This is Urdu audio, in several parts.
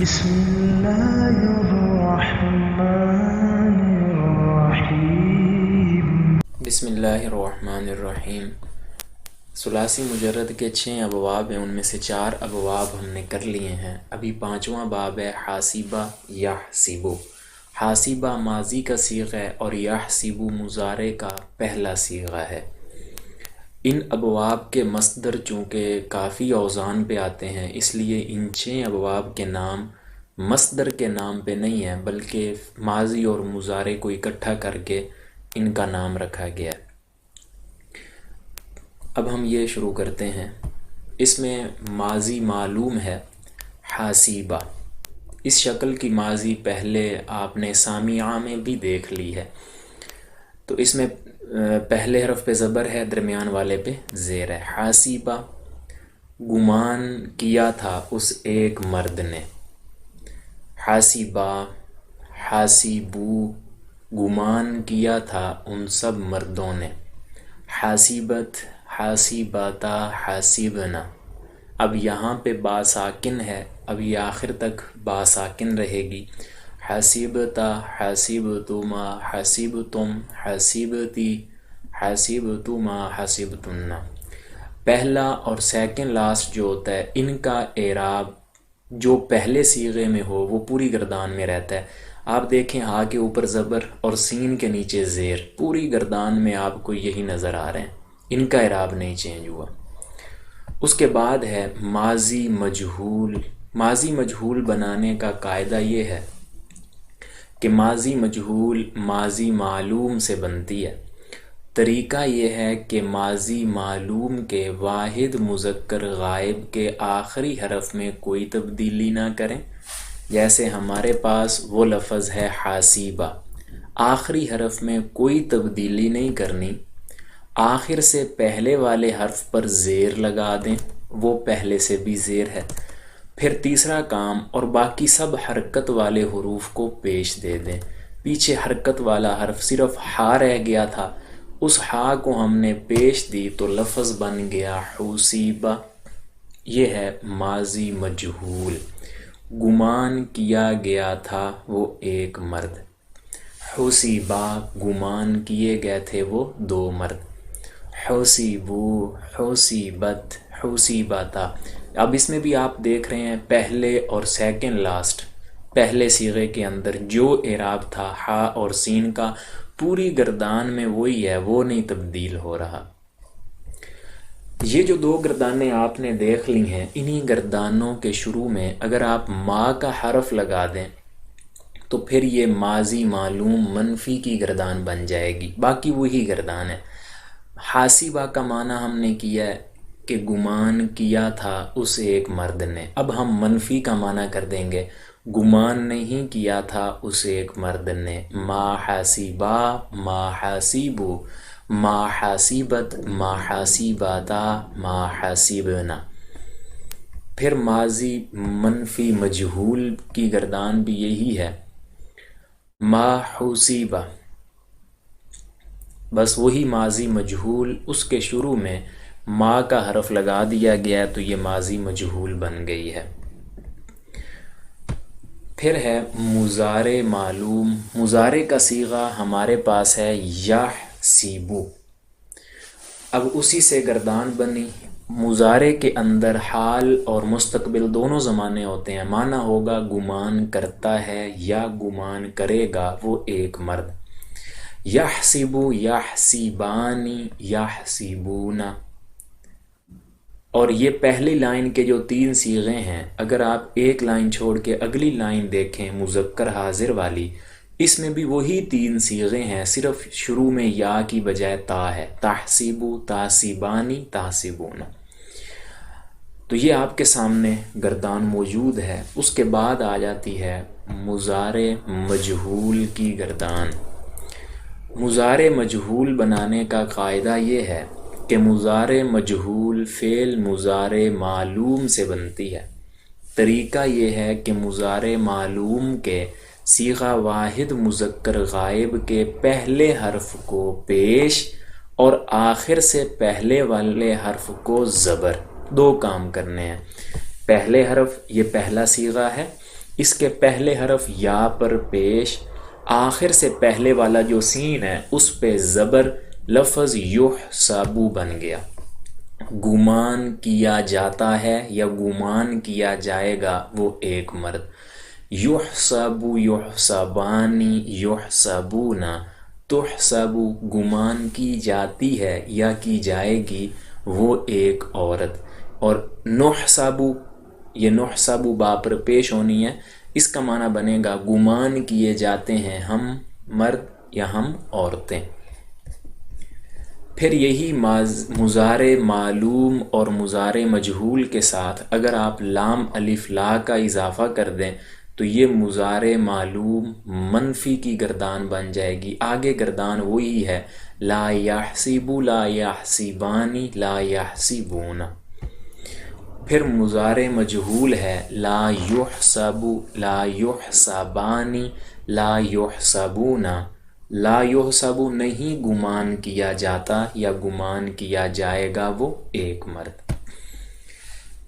بسم الله الرحمن الرحیم۔ بسم اللہ الرحمن الرحیم۔ ثلاثی مجرد کے 6 ابواب ہیں، ان میں سے 4 ابواب ہم نے کر لیے ہیں۔ ابھی 5واں باب ہے حاسبہ یحسبو۔ حاسبہ ماضی کا صیغہ ہے اور یحسبو مضارع کا پہلا صیغہ ہے۔ ان ابواب کے مصدر چونکہ کافی اوزان پہ آتے ہیں، اس لیے ان 6 ابواب کے نام مصدر کے نام پہ نہیں ہیں، بلکہ ماضی اور مضارع کو اکٹھا کر کے ان کا نام رکھا گیا ہے۔ اب ہم یہ شروع کرتے ہیں۔ اس میں ماضی معلوم ہے حاسبہ، اس شکل کی ماضی پہلے آپ نے سامعہ میں بھی دیکھ لی ہے۔ تو اس میں پہلے حرف پہ زبر ہے، درمیان والے پہ زیر ہے۔ حاسبہ گمان کیا تھا اس ایک مرد نے۔ حاسبہ حاسبو گمان کیا تھا ان سب مردوں نے۔ حاسبت حاسباتا حاسبنا، اب یہاں پہ با ساکن ہے، اب یہ آخر تک با ساکن رہے گی۔ حاسبتا حاسبتما حاسبتم حاسبتی حاسبتما حاسبتن۔ پہلا اور سیکنڈ لاسٹ جو ہوتا ہے، ان کا اعراب جو پہلے صیغے میں ہو وہ پوری گردان میں رہتا ہے۔ آپ دیکھیں ہا کے اوپر زبر اور سین کے نیچے زیر، پوری گردان میں آپ کو یہی نظر آ رہے ہیں، ان کا اعراب نہیں چینج ہوا۔ اس کے بعد ہے ماضی مجہول۔ ماضی مجہول بنانے کا قاعدہ یہ ہے کہ ماضی مجہول ماضی معلوم سے بنتی ہے۔ طریقہ یہ ہے کہ ماضی معلوم کے واحد مذکر غائب کے آخری حرف میں کوئی تبدیلی نہ کریں۔ جیسے ہمارے پاس وہ لفظ ہے حاسبہ، آخری حرف میں کوئی تبدیلی نہیں کرنی، آخر سے پہلے والے حرف پر زیر لگا دیں، وہ پہلے سے بھی زیر ہے۔ پھر تیسرا کام، اور باقی سب حرکت والے حروف کو پیش دے دیں۔ پیچھے حرکت والا حرف صرف ہا رہ گیا تھا، اس ہا کو ہم نے پیش دی تو لفظ بن گیا حوسیبہ۔ یہ ہے ماضی مجہول۔ گمان کیا گیا تھا وہ ایک مرد۔ حوسیبہ گمان کیے گئے تھے وہ 2 مرد۔ حوسیبو حوسیبت حوسیباتا۔ اب اس میں بھی آپ دیکھ رہے ہیں پہلے اور سیکنڈ لاسٹ، پہلے صیغے کے اندر جو اعراب تھا ہا اور سین کا، پوری گردان میں وہی ہے، وہ نہیں تبدیل ہو رہا۔ یہ جو 2 گردانیں آپ نے دیکھ لی ہیں، انہی گردانوں کے شروع میں اگر آپ ما کا حرف لگا دیں تو پھر یہ ماضی معلوم منفی کی گردان بن جائے گی، باقی وہی گردان ہے۔ حاسبہ کا معنی ہم نے کیا ہے کہ گمان کیا تھا اس ایک مرد نے، اب ہم منفی کا معنی کر دیں گے، گمان نہیں کیا تھا اس ایک مرد نے۔ ما حاسبہ ما حاسبو ما حاسبت ما حاسباتا ما حاسبنا۔ پھر ماضی منفی مجہول کی گردان بھی یہی ہے، ما حوسیبہ، بس وہی ماضی مجہول، اس کے شروع میں ما کا حرف لگا دیا گیا تو یہ ماضی مجہول بن گئی ہے۔ پھر ہے مضارع معلوم۔ مضارع کا صیغہ ہمارے پاس ہے یحسبو، اب اسی سے گردان بنی۔ مضارع کے اندر حال اور مستقبل دونوں زمانے ہوتے ہیں، معنی ہوگا گمان کرتا ہے یا گمان کرے گا وہ ایک مرد۔ یحسبو یحسبانی یحسبون، اور یہ پہلی لائن کے جو 3 صیغے ہیں، اگر آپ ایک لائن چھوڑ کے اگلی لائن دیکھیں مذکر حاضر والی، اس میں بھی وہی 3 صیغے ہیں، صرف شروع میں یا کی بجائے تا ہے، تحسبو تحسبانی تحسبون۔ تو یہ آپ کے سامنے گردان موجود ہے۔ اس کے بعد آ جاتی ہے مضارع مجہول کی گردان۔ مضارع مجہول بنانے کا قاعدہ یہ ہے کہ مضارع مجہول فعل مضارع معلوم سے بنتی ہے۔ طریقہ یہ ہے کہ مضارع معلوم کے صیغہ واحد مذکر غائب کے پہلے حرف کو پیش اور آخر سے پہلے والے حرف کو زبر، 2 کام کرنے ہیں۔ پہلے حرف یہ پہلا صیغہ ہے، اس کے پہلے حرف یا پر پیش، آخر سے پہلے والا جو سین ہے اس پہ زبر، لفظ یحسبو بن گیا۔ گمان کیا جاتا ہے یا گمان کیا جائے گا وہ ایک مرد۔ یحسبو، یحسبانی، یحسبونا، تحسبو گمان کی جاتی ہے یا کی جائے گی وہ ایک عورت۔ اور نحسبو، یہ نحسبو با پر پیش ہونی ہے، اس کا معنی بنے گا گمان کیے جاتے ہیں ہم مرد یا ہم عورتیں۔ پھر یہی مضارع معلوم اور مضارع مجہول کے ساتھ اگر آپ لام الف لا کا اضافہ کر دیں تو یہ مضارع معلوم منفی کی گردان بن جائے گی۔ آگے گردان وہی ہے، لا یحسبو، لا یحسبانی، لا یحسبون۔ پھر مضارع مجہول ہے، لا یحسبو، لا یحسبانی، لا یحسبون۔ لا یحسبو نہیں گمان کیا جاتا یا گمان کیا جائے گا وہ ایک مرد۔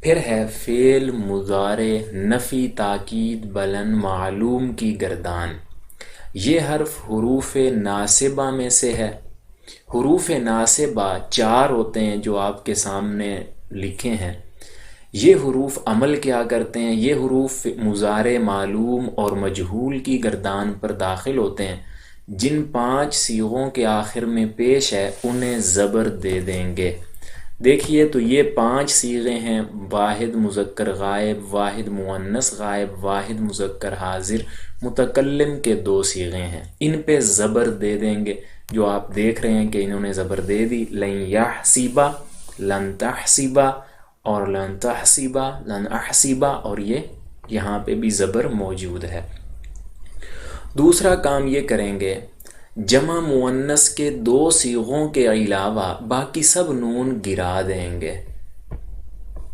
پھر ہے فعل مضارع نفی تاکید بلند معلوم کی گردان۔ یہ حرف حروف ناصبہ میں سے ہے۔ حروف ناصبہ 4 ہوتے ہیں جو آپ کے سامنے لکھے ہیں۔ یہ حروف عمل کیا کرتے ہیں؟ یہ حروف مضارع معلوم اور مجہول کی گردان پر داخل ہوتے ہیں۔ جن 5 صیغوں کے آخر میں پیش ہے انہیں زبر دے دیں گے۔ دیکھیے تو یہ 5 صیغے ہیں، واحد مذکر غائب، واحد مؤنث غائب، واحد مذکر حاضر، متکلم کے 2 صیغے ہیں۔ ان پہ زبر دے دیں گے، جو آپ دیکھ رہے ہیں کہ انہوں نے زبر دے دی، لن یحسبا، لن تحسبا، اور لن تحسبا، لن احسبا، اور یہ یہاں پہ بھی زبر موجود ہے۔ دوسرا کام یہ کریں گے، جمع مؤنث کے 2 صیغوں کے علاوہ باقی سب نون گرا دیں گے۔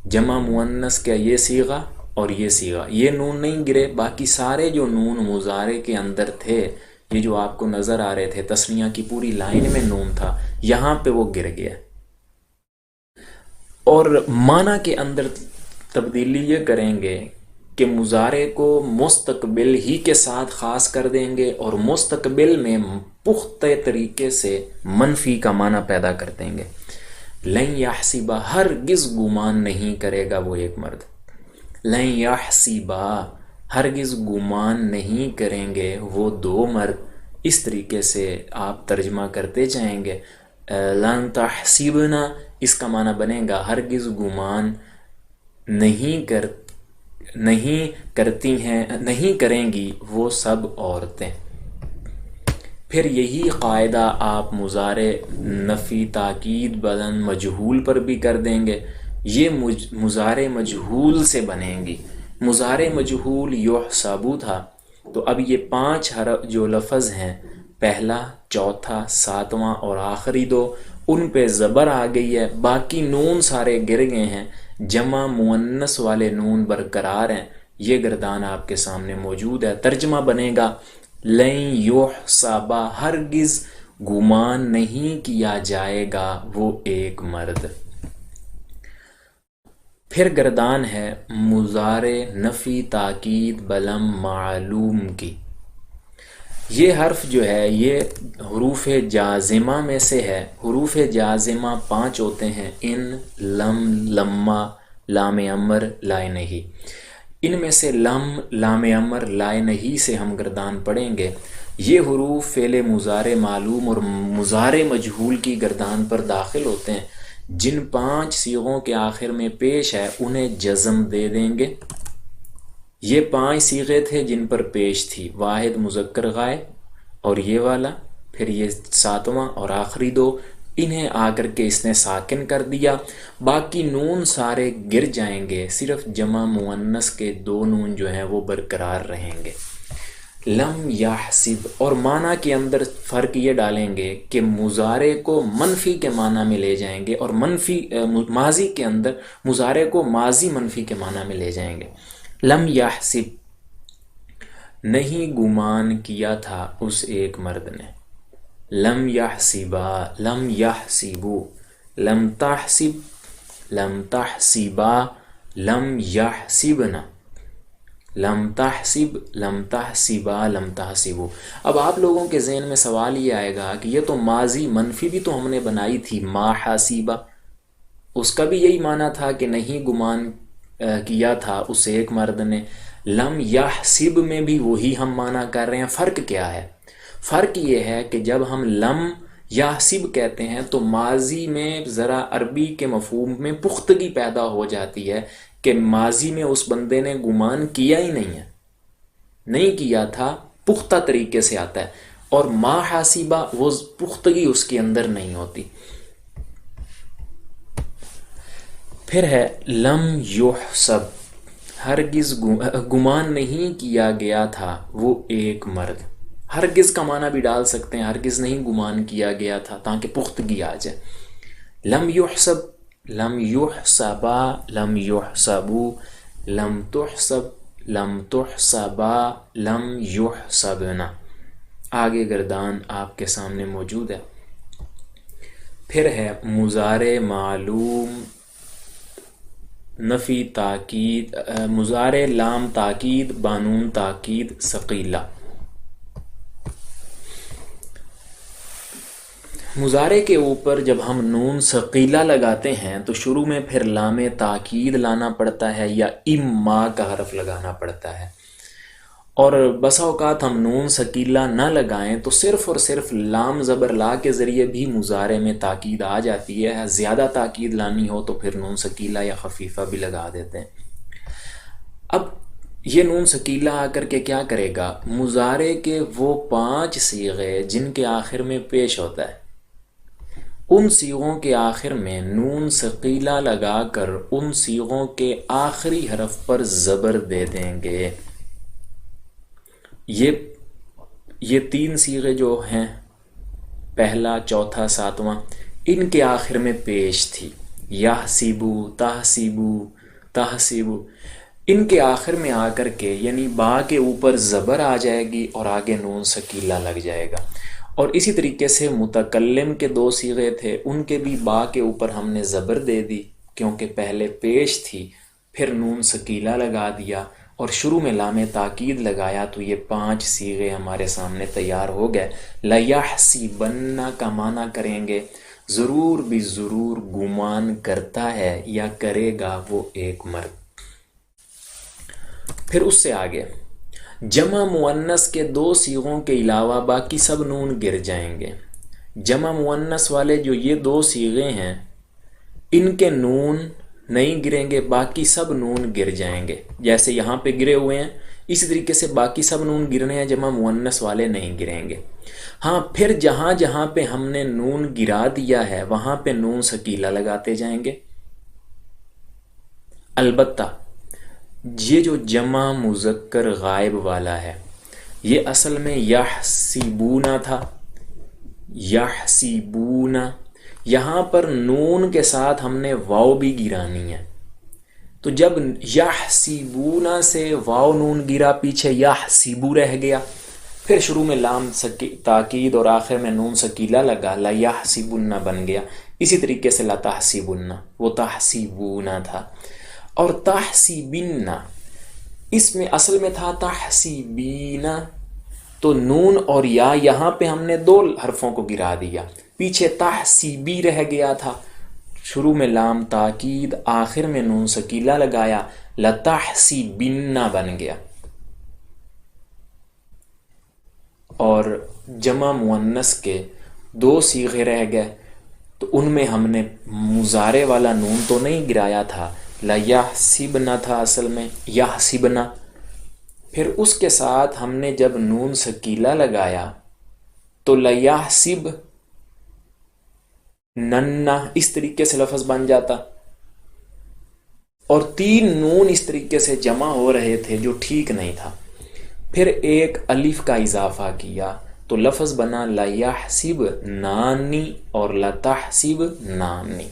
جمع مؤنث کا یہ صیغہ اور یہ صیغہ، یہ نون نہیں گرے، باقی سارے جو نون مضارع کے اندر تھے، یہ جو آپ کو نظر آ رہے تھے تثنیہ کی پوری لائن میں نون تھا، یہاں پہ وہ گر گیا۔ اور معنی کے اندر تبدیلی یہ کریں گے کہ مضارع کو مستقبل ہی کے ساتھ خاص کر دیں گے اور مستقبل میں پختہ طریقے سے منفی کا معنی پیدا کر دیں گے۔ لن یحسبا، ہرگز گمان نہیں کرے گا وہ ایک مرد۔ لن یحسبا، ہرگز گمان نہیں کریں گے وہ 2 مرد۔ اس طریقے سے آپ ترجمہ کرتے جائیں گے۔ لن تحسبنا، اس کا معنی بنے گا ہرگز گمان نہیں کرتی ہیں، نہیں کریں گی وہ سب عورتیں۔ پھر یہی قاعدہ آپ مضارع نفی تاکید بلند مجہول پر بھی کر دیں گے۔ یہ مضارع مجہول سے بنیں گی۔ مضارع مجہول یحسبو تھا، تو اب یہ 5 حرف جو لفظ ہیں، پہلا، چوتھا، 7واں اور آخری 2، ان پہ زبر آ گئی ہے، باقی نون سارے گر گئے ہیں، جمع مؤنث والے نون برقرار ہیں۔ یہ گردان آپ کے سامنے موجود ہے۔ ترجمہ بنے گا لن یحسبا، ہرگز گمان نہیں کیا جائے گا وہ ایک مرد۔ پھر گردان ہے مضارع نفی تاکید بلند معلوم کی۔ یہ حرف جو ہے یہ حروف جازمہ میں سے ہے۔ حروف جازمہ 5 ہوتے ہیں، ان، لم، لما، لام امر، لائے نہیں۔ ان میں سے لم، لام امر، لائے نہیں سے ہم گردان پڑھیں گے۔ یہ حروف فعل مضارع معلوم اور مضارع مجہول کی گردان پر داخل ہوتے ہیں۔ جن 5 صیغوں کے آخر میں پیش ہے انہیں جزم دے دیں گے۔ یہ 5 صیغے تھے جن پر پیش تھی، واحد مذکر غائب اور یہ والا، پھر یہ 7واں اور آخری 2، انہیں آ کر کے اس نے ساکن کر دیا۔ باقی نون سارے گر جائیں گے، صرف جمع مؤنث کے 2 نون جو ہیں وہ برقرار رہیں گے۔ لم یحسب، اور معنی کے اندر فرق یہ ڈالیں گے کہ مضارع کو منفی کے معنی میں لے جائیں گے اور ماضی کے اندر مضارع کو ماضی منفی کے معنی میں لے جائیں گے۔ لم یحسب، نہیں گمان کیا تھا اس ایک مرد نے۔ لم یحسبا، لم یحسبو، لم تحسب، لم تحسبا، لم یحسبنا، لم تحسب لم تحسبا لم تحسبو. اب آپ لوگوں کے ذہن میں سوال یہ آئے گا کہ یہ تو ماضی منفی بھی تو ہم نے بنائی تھی ما حاسبا، اس کا بھی یہی معنی تھا کہ نہیں گمان کیا تھا اس ایک مرد نے. لم یحسب میں بھی وہی ہم معنی کر رہے ہیں. فرق کیا ہے؟ فرق یہ ہے کہ جب ہم لم یحسب کہتے ہیں تو ماضی میں ذرا عربی کے مفہوم میں پختگی پیدا ہو جاتی ہے کہ ماضی میں اس بندے نے گمان کیا ہی نہیں ہے، نہیں کیا تھا، پختہ طریقے سے آتا ہے. اور ما حاسبہ وہ پختگی اس کے اندر نہیں ہوتی. پھر ہے لم یحسب، ہرگز گمان نہیں کیا گیا تھا وہ ایک مرد. ہرگز کا معنی بھی ڈال سکتے ہیں، ہرگز نہیں گمان کیا گیا تھا تاکہ پختگی آ جائے. لم یحسب لم یحسبا لم یحسبو لم تحسب لم تحسبا لم یحسبنا. آگے گردان آپ کے سامنے موجود ہے. پھر ہے مضارع معلوم نفی تاکید، مضارع لام تاکید بانون تاکید ثقیلہ. مضارع کے اوپر جب ہم نون ثقیلہ لگاتے ہیں تو شروع میں پھر لام تاکید لانا پڑتا ہے یا اما کا حرف لگانا پڑتا ہے. اور بسا اوقات ہم نون ثقیلہ نہ لگائیں تو صرف اور صرف لام زبر لا کے ذریعے بھی مضارع میں تاکید آ جاتی ہے. زیادہ تاکید لانی ہو تو پھر نون ثقیلہ یا خفیفہ بھی لگا دیتے ہیں. اب یہ نون ثقیلہ آ کر کے کیا کرے گا؟ مضارع کے وہ 5 صیغے جن کے آخر میں پیش ہوتا ہے، ان صیغوں کے آخر میں نون ثقیلہ لگا کر ان صیغوں کے آخری حرف پر زبر دے دیں گے. یہ 3 صیغے جو ہیں، پہلا، چوتھا، ساتواں، ان کے آخر میں پیش تھی. یحسبو، تحسبو، تحسبو، ان کے آخر میں آ کر کے یعنی با کے اوپر زبر آ جائے گی اور آگے نون ثقیلہ لگ جائے گا. اور اسی طریقے سے متکلم کے 2 صیغے تھے، ان کے بھی با کے اوپر ہم نے زبر دے دی کیونکہ پہلے پیش تھی، پھر نون ثقیلہ لگا دیا اور شروع میں لام تاکید لگایا تو یہ 5 صیغے ہمارے سامنے تیار ہو گئے. لَيَحْسِبَنَّ کا معنی کریں گے ضرور بھی ضرور گمان کرتا ہے یا کرے گا وہ ایک مرد. پھر اس سے آگے جمع مؤنث کے 2 صیغوں کے علاوہ باقی سب نون گر جائیں گے. جمع مؤنث والے جو یہ 2 صیغے ہیں ان کے نون نہیں گریں گے، باقی سب نون گر جائیں گے. جیسے یہاں پہ گرے ہوئے ہیں اسی طریقے سے باقی سب نون گرنے ہیں، جمع مؤنث والے نہیں گریں گے. ہاں پھر جہاں جہاں پہ ہم نے نون گرا دیا ہے وہاں پہ نون ثقیلہ لگاتے جائیں گے. البتہ یہ جو جمع مذکر غائب والا ہے یہ اصل میں یحسبونا تھا، یحسبونا. یہاں پر نون کے ساتھ ہم نے واو بھی گرانی ہے. تو جب یحسبونا سے واو نون گرا، پیچھے یحسبو رہ گیا، پھر شروع میں لام تاکید اور آخر میں نون ثقیلہ لگا، لا یحسبن بن گیا. اسی طریقے سے لا تحسبن، وہ تحسبونا تھا. اور تحسبن اس میں اصل میں تھا تحسبین، تو نون اور یا یہاں پہ ہم نے 2 حرفوں کو گرا دیا. پیچھے تحسیبی رہ گیا تھا، شروع میں لام تاکید آخر میں نون ثقیلہ لگایا، لتحسبن بن گیا. اور جمع مؤنث کے 2 صیغے رہ گئے تو ان میں ہم نے مضارع والا نون تو نہیں گرایا تھا، لیحسبن تھا اصل میں، یحسبن. پھر اس کے ساتھ ہم نے جب نون ثقیلہ لگایا تو لیحسب ننا اس طریقے سے لفظ بن جاتا. اور 3 نون اس طریقے سے جمع ہو رہے تھے جو ٹھیک نہیں تھا. پھر ایک الف کا اضافہ کیا تو لفظ بنا لیحسب نانی اور لتحسب نانی.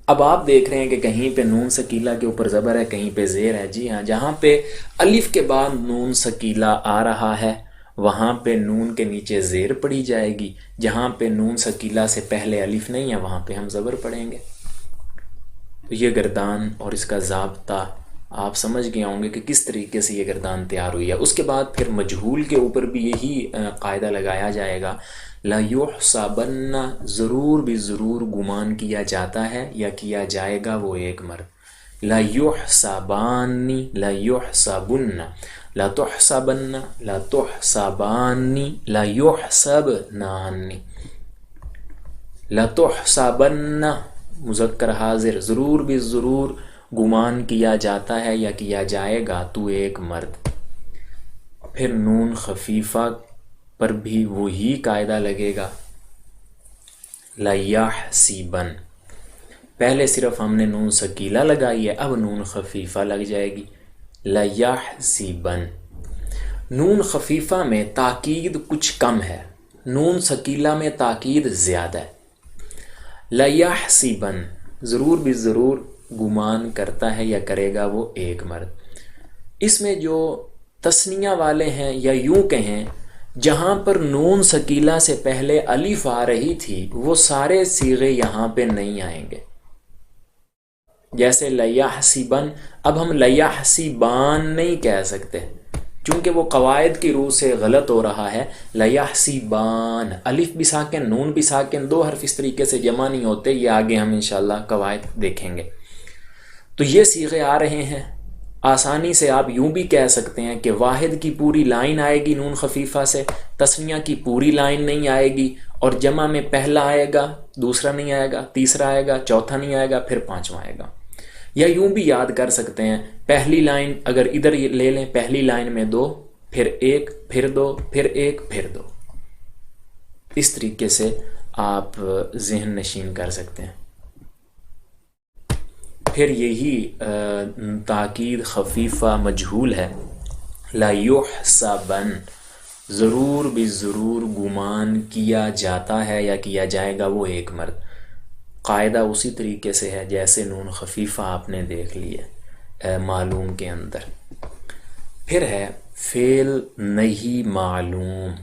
اب آپ دیکھ رہے ہیں کہ کہیں پہ نون ثقیلہ کے اوپر زبر ہے، کہیں پہ زیر ہے. جی ہاں، جہاں پہ الف کے بعد نون ثقیلہ آ رہا ہے وہاں پہ نون کے نیچے زیر پڑی جائے گی، جہاں پہ نون ثقیلہ سے پہلے الف نہیں ہے وہاں پہ ہم زبر پڑھیں گے. تو یہ گردان اور اس کا ضابطہ آپ سمجھ گئے ہوں گے کہ کس طریقے سے یہ گردان تیار ہوئی ہے۔ اس کے بعد پھر مجہول کے اوپر بھی یہی قاعدہ لگایا جائے گا، لا یحسبن، ضرور بھی ضرور گمان کیا جاتا ہے یا کیا جائے گا وہ ایک مرد، لا یحسبانی، لا یحسبن، لا تحسبن، لا تحسبانی، لا یحسبنانی، لا تحسبن مذکر حاضر، ضرور بھی ضرور گمان کیا جاتا ہے یا کیا جائے گا تو ایک مرد۔ پھر نون خفیفہ پر بھی وہی قاعدہ لگے گا، لا یحسبن، پہلے صرف ہم نے نون ثقیلہ لگائی ہے، اب نون خفیفہ لگ جائے گی، لا یحسبن۔ نون خفیفہ میں تاکید کچھ کم ہے، نون ثقیلہ میں تاکید زیادہ ہے۔ لا یحسبن، ضرور بھی ضرور گمان کرتا ہے یا کرے گا وہ ایک مرد۔ اس میں جو تثنیہ والے ہیں، یا یوں کہیں جہاں پر نون ثقیلہ سے پہلے الف آ رہی تھی، وہ سارے صیغے یہاں پہ نہیں آئیں گے۔ جیسے لیحسبن، اب ہم لیحسبان نہیں کہہ سکتے چونکہ وہ قواعد کی روح سے غلط ہو رہا ہے۔ لیحسبان، الف بھی ساکن، نون بھی ساکن، دو حرف اس طریقے سے جمع نہیں ہوتے، یہ آگے ہم انشاءاللہ قواعد دیکھیں گے۔ تو یہ صیغے آ رہے ہیں، آسانی سے آپ یوں بھی کہہ سکتے ہیں کہ واحد کی پوری لائن آئے گی نون خفیفہ سے، تثنیہ کی پوری لائن نہیں آئے گی، اور جمع میں پہلا آئے گا، دوسرا نہیں آئے گا، تیسرا آئے گا، چوتھا نہیں آئے گا، پھر پانچواں آئے گا۔ یا یوں بھی یاد کر سکتے ہیں، پہلی لائن اگر ادھر لے لیں، پہلی لائن میں دو، پھر ایک، پھر دو، پھر ایک، پھر دو، اس طریقے سے آپ ذہن نشین کر سکتے ہیں۔ پھر یہی تاکید خفیفہ مجہول ہے، لا یحسبن، ضرور بھی ضرور گمان کیا جاتا ہے یا کیا جائے گا وہ ایک مرد۔ قاعدہ اسی طریقے سے ہے جیسے نون خفیفہ آپ نے دیکھ لیا معلوم کے اندر۔ پھر ہے فعل نہیں معلوم۔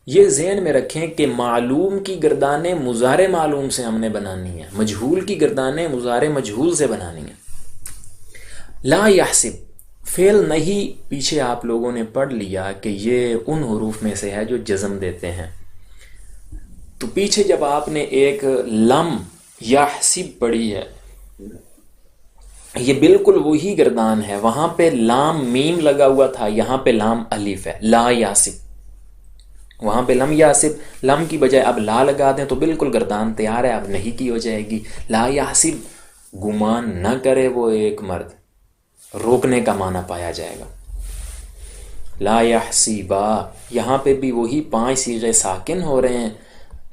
یہ ذہن میں رکھیں کہ معلوم کی گردانیں مضارع معلوم سے ہم نے بنانی ہیں، مجہول کی گردانیں مضارع مجہول سے بنانی ہیں۔ لا یحسب، فعل نہیں پیچھے آپ لوگوں نے پڑھ لیا کہ یہ ان حروف میں سے ہے جو جزم دیتے ہیں، تو پیچھے جب آپ نے ایک لم یحسب پڑھی ہے، یہ بالکل وہی گردان ہے، وہاں پہ لام میم لگا ہوا تھا، یہاں پہ لام الف ہے، لا یحسب، وہاں پہ لم یاسب، لم کی بجائے اب لا لگا دیں تو بالکل گردان تیار ہے، اب نہیں کی ہو جائے گی۔ لا یحسب، گمان نہ کرے وہ ایک مرد، روکنے کا معنی پایا جائے گا۔ لا یحسبا، یہاں پہ بھی وہی 5 صیغے ساکن ہو رہے ہیں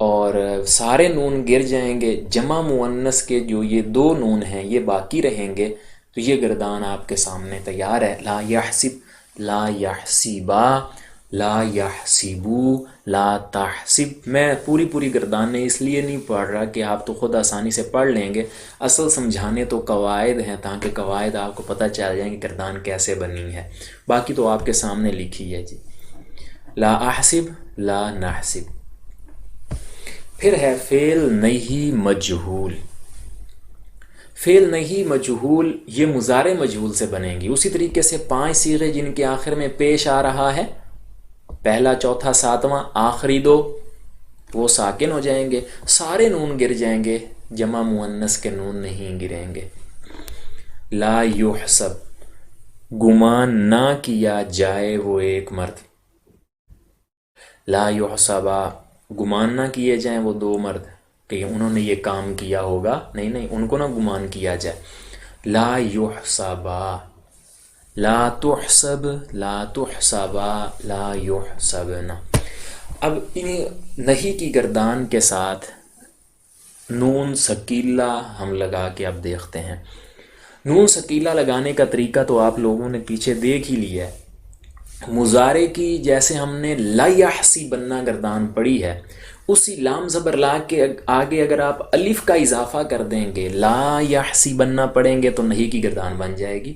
اور سارے نون گر جائیں گے، جمع مؤنث کے جو یہ 2 نون ہیں یہ باقی رہیں گے، تو یہ گردان آپ کے سامنے تیار ہے۔ لا یحسب، لا یحسبا، لا یحسبو، لا تحسب۔ میں پوری گردانیں اس لیے نہیں پڑھ رہا کہ آپ تو خود آسانی سے پڑھ لیں گے، اصل سمجھانے تو قواعد ہیں تاکہ قواعد آپ کو پتہ چل جائیں کہ گردان کیسے بنی ہے، باقی تو آپ کے سامنے لکھی ہے جی۔ لا احسب، لا نحسب۔ پھر ہے فعل نہیں مجہول۔ فعل نہیں مجہول یہ مضارع مجہول سے بنیں گی، اسی طریقے سے 5 صیغے جن کے آخر میں پیش آ رہا ہے، پہلا، چوتھا، ساتواں، آخری 2 وہ ساکن ہو جائیں گے، سارے نون گر جائیں گے، جمع مؤنث کے نون نہیں گریں گے۔ لا یحسب، گمان نہ کیا جائے وہ ایک مرد۔ لا یحسبا، گمان نہ کیے جائیں وہ 2 مرد کہ انہوں نے یہ کام کیا ہوگا، نہیں، ان کو نہ گمان کیا جائے۔ لا یحسبا، لا تحسب، لا تحسبا، لا یحسبنا۔ اب ان نہیں کی گردان کے ساتھ نون ثقیلہ ہم لگا کے اب دیکھتے ہیں۔ نون ثقیلہ لگانے کا طریقہ تو آپ لوگوں نے پیچھے دیکھ ہی لیا ہے۔ مضارع کی جیسے ہم نے لا یحسبن گردان پڑھی ہے، اسی لام زبر لا کے آگے اگر آپ الف کا اضافہ کر دیں گے، لا یحسبن پڑھیں گے تو نہیں کی گردان بن جائے گی،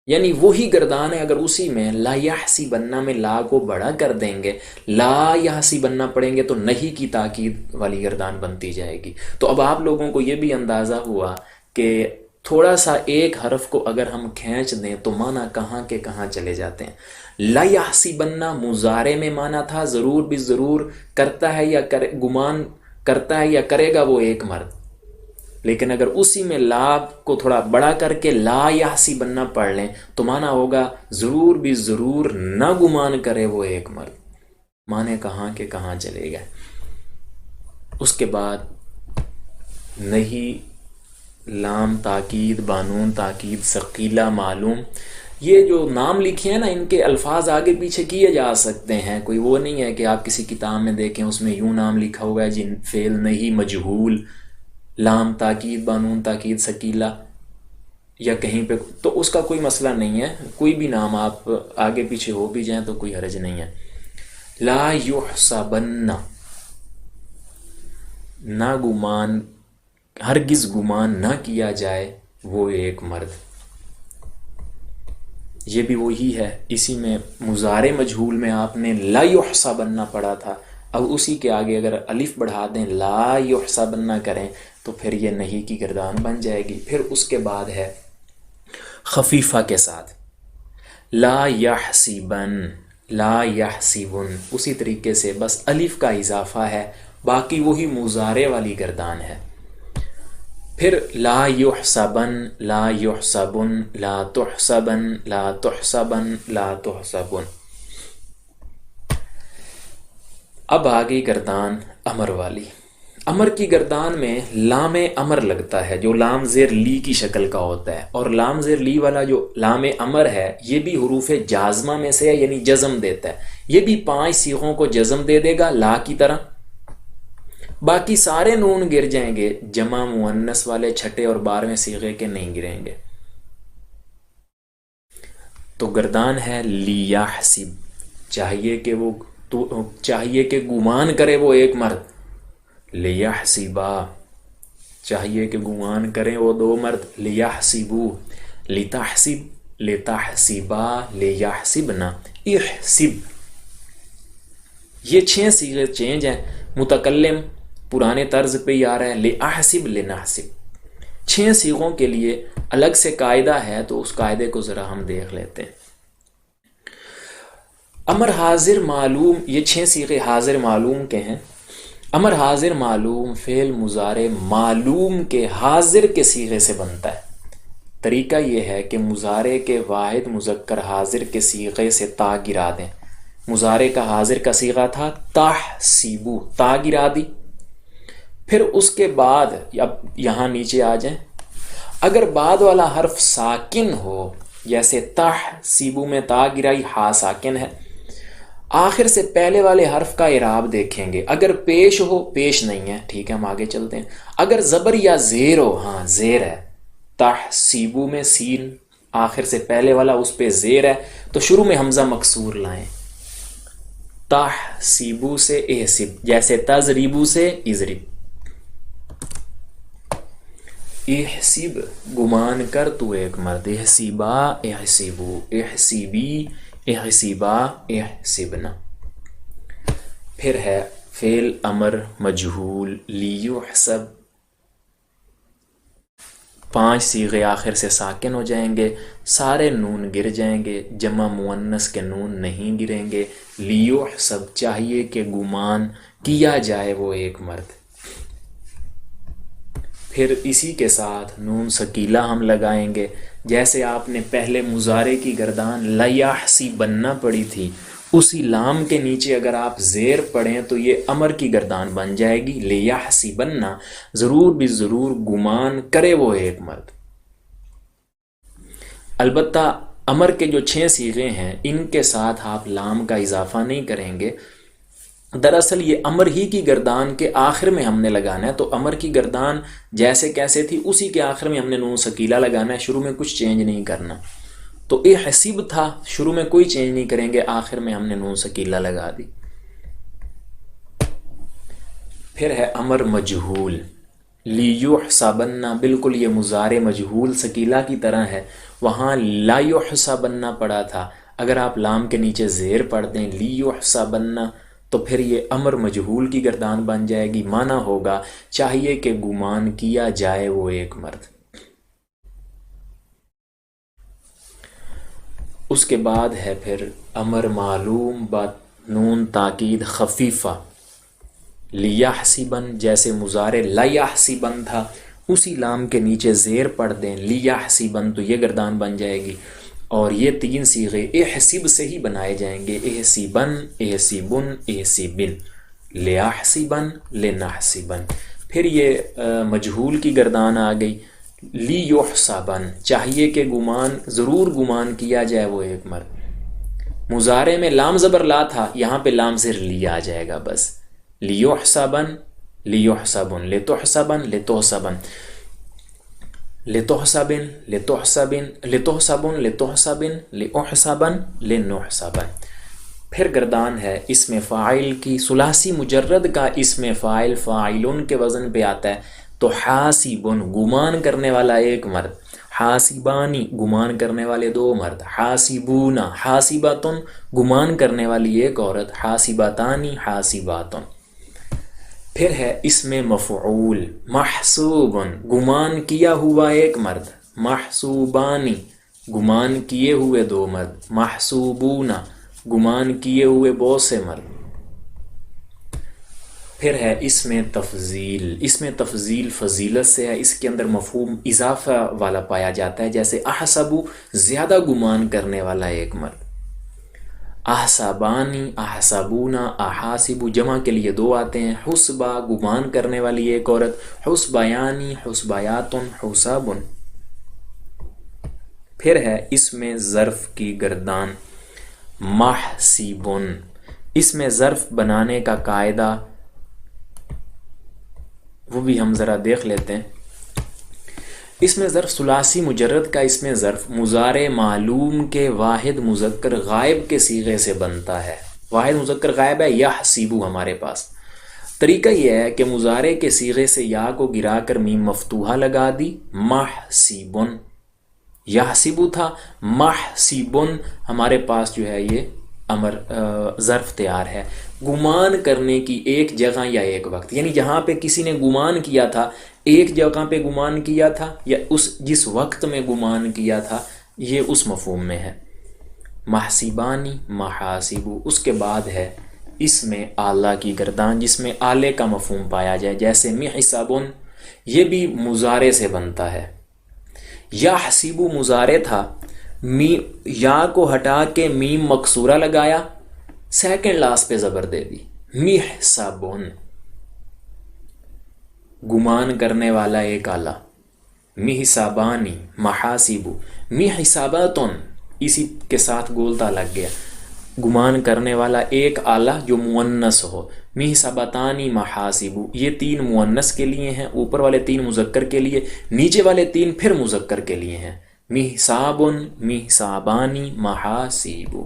یعنی وہی گردان ہے۔ اگر اسی میں لا یحسبن میں لا کو بڑا کر دیں گے، لا یحسبن پڑھیں گے تو نہیں کی تاکید والی گردان بنتی جائے گی۔ تو اب آپ لوگوں کو یہ بھی اندازہ ہوا کہ تھوڑا سا ایک حرف کو اگر ہم کھینچ دیں تو معنی کہاں کے کہاں چلے جاتے ہیں. لا یحسبن مضارع میں معنی تھا ضرور بھی ضرور کرتا ہے یا گمان کرتا ہے یا کرے گا وہ ایک مرد. لیکن اگر اسی میں لا کو تھوڑا بڑا کر کے لا یحسبن پڑھ لیں تو معنی ہوگا ضرور بھی ضرور نہ گمان کرے وہ ایک مرد. معنی کہاں کے کہاں چلے گئے. اس کے بعد نہیں، لام تاکید، بانون تاکید، ثقیلہ، معلوم، یہ جو نام لکھے ہیں نا ان کے الفاظ آگے پیچھے کیے جا سکتے ہیں. کوئی وہ نہیں ہے کہ آپ کسی کتاب میں دیکھیں اس میں یوں نام لکھا ہوا ہے جن فعل نہیں مجہول، لام تاکید، بانون تاکید، ثقیلہ، یا کہیں پہ تو اس کا کوئی مسئلہ نہیں ہے. کوئی بھی نام آپ آگے پیچھے ہو بھی جائیں تو کوئی حرج نہیں ہے. لا یحسبن، نہ گمان، ہرگز گمان نہ کیا جائے وہ ایک مرد. یہ بھی وہی ہے، اسی میں مضارع مجہول میں آپ نے لا یحسبن پڑھا تھا. اب اسی کے آگے اگر الف بڑھا دیں لا یحسبن کریں تو پھر یہ نہیں کی گردان بن جائے گی. پھر اس کے بعد ہے خفیفہ کے ساتھ لا یحسبن، لا یحسبن، اسی طریقے سے بس الف کا اضافہ ہے، باقی وہی مضارع والی گردان ہے. پھر لا یحسبن، لا یحسبن، لا تحسبن، لا تحسبن، لا تحسبن. اب آگئی گردان امر والی. امر کی گردان میں لام امر لگتا ہے جو لام زیر لی کی شکل کا ہوتا ہے، اور لام زیر لی والا جو لام امر ہے یہ بھی حروف جازمہ میں سے ہے، یعنی جزم دیتا ہے. یہ بھی 5 صیغوں کو جزم دے دے گا لا کی طرح. باقی سارے نون گر جائیں گے، جمع مؤنث والے چھٹے اور 12ویں صیغے کے نہیں گریں گے. تو گردان ہے لیحسب، چاہیے کہ گمان کرے وہ ایک مرد. لیحسبا، چاہیے کہ گمان کریں وہ 2 مرد. لیحسبو، لتحسب، لتحسبا، لیحسبنا، احسب. یہ 6 صیغے چینج ہیں. متکلم پرانے طرز پہ ہی آ رہا ہے لأحسب لنحسب. 6 صیغوں کے لیے الگ سے قاعدہ ہے تو اس قاعدے کو ذرا ہم دیکھ لیتے ہیں. امر حاضر معلوم، یہ 6 صیغے حاضر معلوم کے ہیں. امر حاضر معلوم فعل مضارع معلوم کے حاضر کے صیغے سے بنتا ہے. طریقہ یہ ہے کہ مضارع کے واحد مذکر حاضر کے صیغے سے تا گرا دیں. مضارع کا حاضر کا صیغہ تھا تحسبو، تا گرا دی. پھر اس کے بعد اب یہاں نیچے آ جائیں، اگر بعد والا حرف ساکن ہو، جیسے تحسبو میں تا گرائی، ہا ساکن ہے، آخر سے پہلے والے حرف کا اعراب دیکھیں گے. اگر پیش ہو، پیش نہیں ہے، ٹھیک ہے ہم آگے چلتے ہیں. اگر زبر یا زیر ہو، ہاں زیر ہے، تحسبو میں سین آخر سے پہلے والا اس پہ زیر ہے تو شروع میں حمزہ مکسور لائیں. تحسبو سے احسب، جیسے تضریبو سے اضرب. احسب، گمان کر تو ایک مرد. احسبا، احسبو، احسبی، احسبا، احسبنا. پھر ہے فعل امر مجہول لیحسب. 5 صیغے آخر سے ساکن ہو جائیں گے، سارے نون گر جائیں گے، جمع مؤنث کے نون نہیں گریں گے. لیحسب، چاہیے کہ گمان کیا جائے وہ ایک مرد. پھر اسی کے ساتھ نون ثقیلہ ہم لگائیں گے، جیسے آپ نے پہلے مضارع کی گردان لیحسبن پڑھی تھی، اسی لام کے نیچے اگر آپ زیر پڑھیں تو یہ امر کی گردان بن جائے گی. لیحسبن، ضرور بھی ضرور گمان کرے وہ ایک مرد. البتہ امر کے جو 6 صیغے ہیں ان کے ساتھ آپ لام کا اضافہ نہیں کریں گے. دراصل یہ امر ہی کی گردان کے آخر میں ہم نے لگانا ہے، تو امر کی گردان جیسے کیسے تھی اسی کے آخر میں ہم نے نون ثقیلہ لگانا ہے، شروع میں کچھ چینج نہیں کرنا. تو احسب تھا، شروع میں کوئی چینج نہیں کریں گے، آخر میں ہم نے نون ثقیلہ لگا دی. پھر ہے امر مجہول لیحسبن، بالکل یہ مضارع مجہول ثقیلہ کی طرح ہے. وہاں لا یحسبن پڑھا تھا، اگر آپ لام کے نیچے زیر پڑھ دیں لیحسبن تو پھر یہ امر مجہول کی گردان بن جائے گی. معنی ہوگا چاہیے کہ گمان کیا جائے وہ ایک مرد. اس کے بعد ہے پھر امر معلوم با نون تاکید خفیفہ، لیحسبن جیسے مضارع لیحسبن تھا، اسی لام کے نیچے زیر پڑھ دیں لیحسبن تو یہ گردان بن جائے گی، اور یہ تین صیغے احسب سے ہی بنائے جائیں گے، احسبن، احسبن، احسبن، لیحسبن، لنحسبن۔ پھر یہ مجہول کی گردان آ گئی، لیحسبن چاہیے کہ گمان، ضرور گمان کیا جائے وہ ایک مرد۔ مضارع میں لام زبر لا تھا، یہاں پہ لام زر لی آ جائے گا بس، لیحسبن، لیحسبن، لتحسبن، لتحسبن، لتحسبن، لتحسبن، لتحسبن، لتحسبن، لأحسبن، لنحسبن۔ پھر گردان ہے اسم فاعل کی، ثلاثی مجرد کا اسم فاعل فاعلن کے وزن پہ آتا ہے، تو حاسبن گمان کرنے والا ایک مرد، حاسبانی گمان کرنے والے دو مرد، حاسبون، حاسباتن گمان کرنے والی ایک عورت، حاسباتانی، حاسباتن۔ پھر ہے اسم مفعول محسوبن گمان کیا ہوا ایک مرد، محسوبانی گمان کیے ہوئے دو مرد، محسوبون گمان کیے ہوئے بہت سے مرد۔ پھر ہے اسم تفضیل، اسم تفضیل فضیلت سے ہے، اس کے اندر مفہوم اضافہ والا پایا جاتا ہے، جیسے احسبو زیادہ گمان کرنے والا ایک مرد، احسبانی، احسبونا، احاسبو جمع کے لیے دو آتے ہیں، حسبا گمان کرنے والی ایک عورت، حسبیانی، حسبیاتن، حسابن۔ پھر ہے اسم ظرف کی گردان محسبن، اسم ظرف بنانے کا قاعدہ وہ بھی ہم ذرا دیکھ لیتے ہیں۔ اسم ظرف ثلاثی مجرد کا اسم ظرف مضارع معلوم کے واحد مذکر غائب کے صیغے سے بنتا ہے، واحد مذکر غائب ہے یحسبو ہمارے پاس۔ طریقہ یہ ہے کہ مضارع کے صیغے سے یا کو گرا کر میم مفتوحہ لگا دی، محسبن، یحسبو تھا، محسبن ہمارے پاس جو ہے یہ امر ظرف تیار ہے، گمان کرنے کی ایک جگہ یا ایک وقت، یعنی جہاں پہ کسی نے گمان کیا تھا، ایک جگہ پہ گمان کیا تھا یا اس جس وقت میں گمان کیا تھا، یہ اس مفہوم میں ہے۔ محسبانی، محاسبو۔ اس کے بعد ہے اسم آلہ کی گردان جس میں آلے کا مفہوم پایا جائے، جیسے محسبن، یہ بھی مضارع سے بنتا ہے۔ یحسبو مضارع تھا، یا کو ہٹا کے میم مکسورہ لگایا، سیکنڈ لاس پہ زبر دے دی، محسبن گمان کرنے والا ایک آلہ، محسبانی، محاسبو، محسباتن اسی کے ساتھ گولتا لگ گیا، گمان کرنے والا ایک آلہ جو مؤنث ہو، محسبتانی، محاسبو، یہ تین مؤنث کے لیے ہیں، اوپر والے تین مذکر کے لیے، نیچے والے تین پھر مذکر کے لیے ہیں، محسابن، محسابانی، محاسبو۔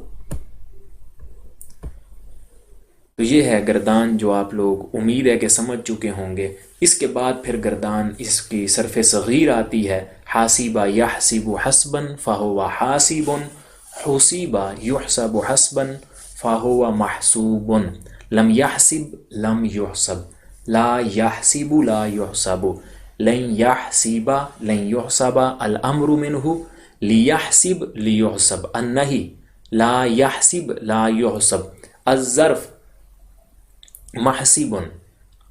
تو یہ ہے گردان جو آپ لوگ امید ہے کہ سمجھ چکے ہوں گے۔ اس کے بعد پھر گردان اس کی صرف صغیر آتی ہے، حاسبہ یحسب حسبن فہو حاسبن، حسیبہ یحسب حسبن فہو محسوبن، لم یحسب لم یحسب، لا یحسب لا یحسب، لن یحسب لن یحسب، الامر منہ لیحسب لیحسب، النہی لا یحسب لا یحسب، الظرف محسبن،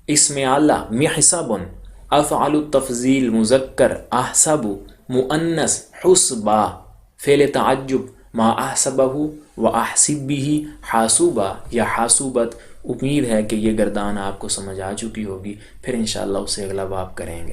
اسم اعلیٰ محسبن، افعال التفضیل مذکر احسب، مؤنث حسبا، فعل تعجب ما احسبہ و احسب بھی، حاسوبہ یا حاسوبت۔ امید ہے کہ یہ گردان آپ کو سمجھ آ چکی ہوگی، پھر انشاءاللہ اسے اگلا باب کریں گے۔